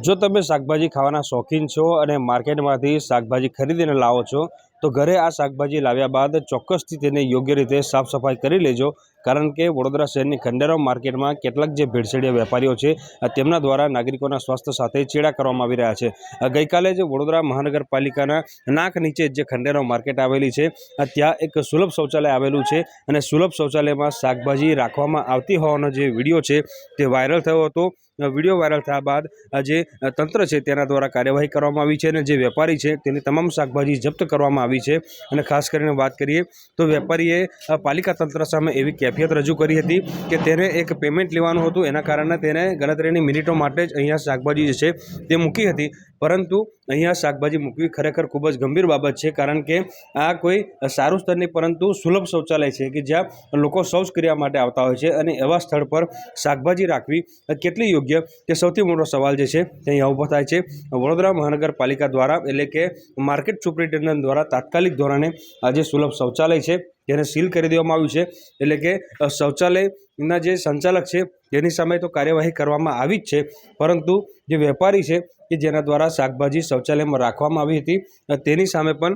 જો તમે શાકભાજી ખાવાના શોખીન છો અને માર્કેટમાંથી શાકભાજી ખરીદીને લાવો છો તો ઘરે આ શાકભાજી લાવ્યા બાદ ચોક્કસથી તેને યોગ્ય રીતે સાફ સફાઈ કરી લેજો, કારણ કે વડોદરા શહેરની ખંડેરાવ માર્કેટમાં કેટલાક જે ભેળસેળિયા વેપારીઓ છે તેમના દ્વારા નાગરિકોના સ્વાસ્થ્ય સાથે ચેડા કરવામાં આવી રહ્યા છે। ગઈકાલે જ વડોદરા મહાનગરપાલિકાના નાક નીચે જે ખંડેરાવ માર્કેટ આવેલી છે ત્યાં એક સુલભ શૌચાલય આવેલું છે અને સુલભ શૌચાલયમાં શાકભાજી રાખવામાં આવતી હોવાનો જે વિડીયો છે તે વાયરલ થયો હતો। વિડીયો વાયરલ થયા બાદ જે તંત્ર છે તેના દ્વારા કાર્યવાહી કરવામાં આવી છે અને જે વેપારી છે તેની તમામ શાકભાજી જપ્ત કરવામાં આવી છે। અને ખાસ કરીને વાત કરીએ તો વેપારીએ પાલિકા તંત્ર સામે એવી કેફિયત રજૂ કરી હતી કે તેને એક પેમેન્ટ લેવાનું હતું, એના કારણે તેને ગણતરીની મિનિટો માટે જ અહીંયા શાકભાજી જે છે તે મૂકી હતી, પરંતુ અહીંયા શાકભાજી મૂકવી ખરેખર ખૂબ જ ગંભીર બાબત છે, કારણ કે આ કોઈ સારું સ્તર નહીં પરંતુ સુલભ શૌચાલય છે કે જ્યાં લોકો શૌચક્રિયા માટે આવતા હોય છે અને એવા સ્થળ પર શાકભાજી રાખવી કેટલી યોગ્ય તે સૌથી મોટો સવાલ જે છે તે અહીંયા ઊભો થાય છે। વડોદરા મહાનગરપાલિકા દ્વારા એટલે કે માર્કેટ સુપ્રિન્ટેન્ડન્ટ દ્વારા તાત્કાલિક ધોરણે આ જે સુલભ શૌચાલય છે તેને સીલ કરી દેવામાં આવ્યું છે, એટલે કે શૌચાલયના જે સંચાલક છે તેની સામે તો કાર્યવાહી કરવામાં આવી જ છે, પરંતુ જે વેપારી છે કે જેના દ્વારા શાકભાજી શૌચાલયમાં રાખવામાં આવી હતી તેની સામે પણ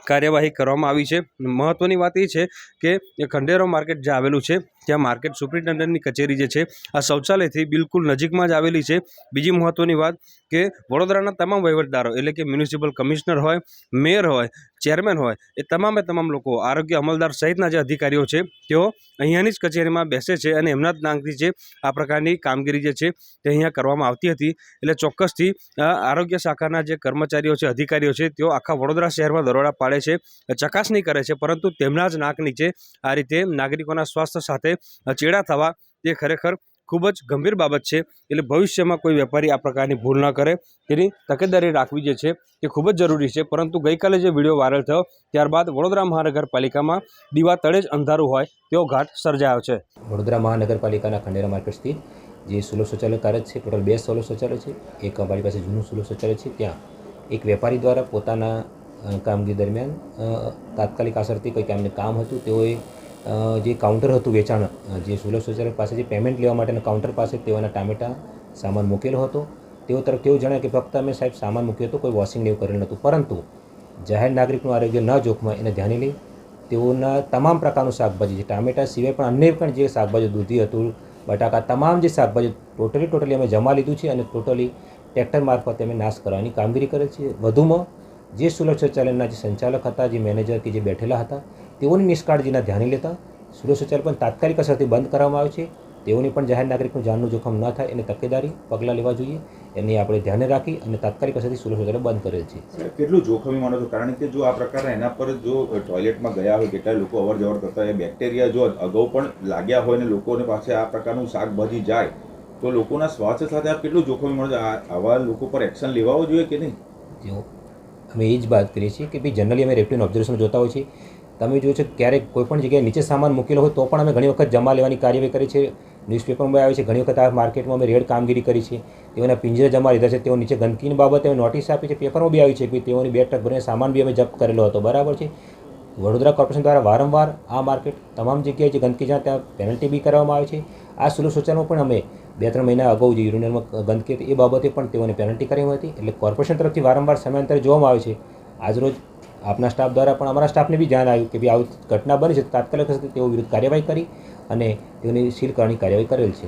કાર્યવાહી કરવામાં આવી છે। મહત્ત્વની વાત એ છે કે ખંડેરાવ માર્કેટ જે આવેલું છે ત્યાં માર્કેટ સુપ્રિન્ટેન્ડન્ટની કચેરી જે છે આ શૌચાલયથી બિલકુલ નજીકમાં જ આવેલી છે। બીજી મહત્ત્વની વાત કે વડોદરાના તમામ વહીવટદારો એટલે કે મ્યુનિસિપલ કમિશનર હોય, મેયર હોય, ચેરમેન હોય, એ તમામ લોકો, આરોગ્ય અમલદાર સહિતના જે અધિકારીઓ છે તેઓ અહીંયાની જ કચેરીમાં બેસે છે અને એમના જ નામથી જે આ પ્રકારની કામગીરી જે છે તે અહીંયા કરવામાં આવતી હતી। એટલે ચોક્કસથી આરોગ્ય શાખાના જે કર્મચારીઓ છે, અધિકારીઓ છે, તેઓ આખા વડોદરા શહેરમાં દરોડા પાડે છે, ચકાસણી કરે છે, પરંતુ તેમના જ નાક નીચે આ રીતે નાગરિકોના સ્વાસ્થ્ય સાથે ચેડા થવા તે ખરેખર ખૂબ જ ગંભીર બાબત છે। એટલે ભવિષ્યમાં કોઈ વેપારી આ પ્રકારની ભૂલ ન કરે તેની તકેદારી રાખવી જે છે તે ખૂબ જ જરૂરી છે। પરંતુ ગઈકાલે જે વિડીયો વાયરલ થયો ત્યારબાદ વડોદરા મહાનગરપાલિકામાં દીવા તળે જ અંધારું હોય તેવો ઘાટ સર્જાયો છે। વડોદરા મહાનગરપાલિકાના ખંડેરાવ માર્કેટ સ્થિત જે સુલભ શૌચાલય કાર્ય છે, ટોટલ 2 સુલભ શૌચાલય છે। એક અમારી પાસે જૂનું સુલભ શૌચાલય છે, ત્યાં એક વેપારી દ્વારા પોતાના કામગીરી દરમિયાન તાત્કાલિક અસરથી કંઈક એમને કામ હતું, તેઓએ જે કાઉન્ટર હતું વેચાણ જે સુલભ શૌચાલય પાસે જે પેમેન્ટ લેવા માટેના કાઉન્ટર પાસે તેઓના ટામેટા સામાન મૂકેલો હતો। તેઓ તરફ તેવું જણાવ્યું કે ફક્ત અમે સાહેબ સામાન મૂક્યો હતો, કોઈ વોશિંગ એવું કરેલું નહોતું, પરંતુ જાહેર નાગરિકનું આરોગ્ય ન જોખમાય એને ધ્યાને લઈ તેઓના તમામ પ્રકારનું શાકભાજી, જે ટામેટા સિવાય પણ અન્ય પણ જે શાકભાજી, દૂધી હતું, બટાકા, તમામ જે શાકભાજી ટોટલી અમે જમા લીધું છે અને ટોટલી ટ્રેક્ટર મારફતે અમે નાશ કરવાની કામગીરી કરેલ છે। વધુમાં જે સુલભ શૌચાલયના જે સંચાલક હતા, જે મેનેજર કે જે બેઠેલા હતા, તેઓની નિષ્કાળજીના ધ્યાને લેતા સુલભ શૌચાલય પણ તાત્કાલિક અસરથી બંધ કરવામાં આવે છે। તેઓની પણ જાહેર નાગરિકનું જાનનું જોખમ ન થાય એને તકેદારી પગલાં લેવા જોઈએ, એની આપણે ધ્યાને રાખી અને તાત્કાલિક અસરથી સુલભ શૌચાલય બંધ કરેલ છે। કેટલું જોખમી માનો છો? કારણ કે જો આ પ્રકારના એના પર જો ટોયલેટમાં ગયા હોય, કેટલા લોકો અવર જવર કરતા હોય, બેક્ટેરિયા જો અગાઉ પણ લાગ્યા હોય ને લોકોને પાસે આ પ્રકારનું શાકભાજી જાય તો લોકોના સ્વાસ્થ્ય સાથે આ કેટલું જોખમી માનો છો? આવા લોકો પર એક્શન લેવાવો જોઈએ કે નહીં? જો અમે એ જ વાત કરીએ છીએ કે ભાઈ જનરલી અમે રેપ્ટિન ઓબ્ઝર્વેશન જોતા હોય છે, તમે જો છો ક્યારેક કોઈપણ જગ્યાએ નીચે સામાન મૂકેલો હોય તો પણ અમે ઘણી વખત જમા લેવાની કાર્યવાહી કરી છે, ન્યૂઝપેપરમાં આવે છે, ઘણી વખત આ માર્કેટમાં અમે રેડ કામગીરી કરી છે, તેઓના પિંજરે જમા લીધા છે, તેઓ નીચે ગંદકીની બાબતે અમે નોટિસ આપી છે, પેપરમાં બી આવી છે કે તેઓની 2 ટ્રક ભરીને સામાન બી અમે જપ્ત કરેલો હતો, બરાબર છે। વડોદરા કોર્પોરેશન દ્વારા વારંવાર આ માર્કેટ તમામ જગ્યાએ જે ગંદકી જ્યાં ત્યાં પેનલ્ટી બી કરવામાં આવે છે। આ સુલભ શૌચાલયમાં પણ અમે 2-3 મહિના અગાઉ જે યુરિનલમાં ગંદકી હતી એ બાબતે પણ તેઓને પેનલ્ટી કરવામાં હતી। એટલે કોર્પોરેશન તરફથી વારંવાર સમયાંતરે જોવામાં આવે છે। આજરોજ આપના સ્ટાફ દ્વારા પણ અમારા સ્ટાફને બી ધ્યાન આવ્યું કે ભાઈ આવી ઘટના બની છે, તાત્કાલિક તેઓ વિરુદ્ધ કાર્યવાહી કરી અને તેઓની સીલ કરવાની કાર્યવાહી કરેલ છે।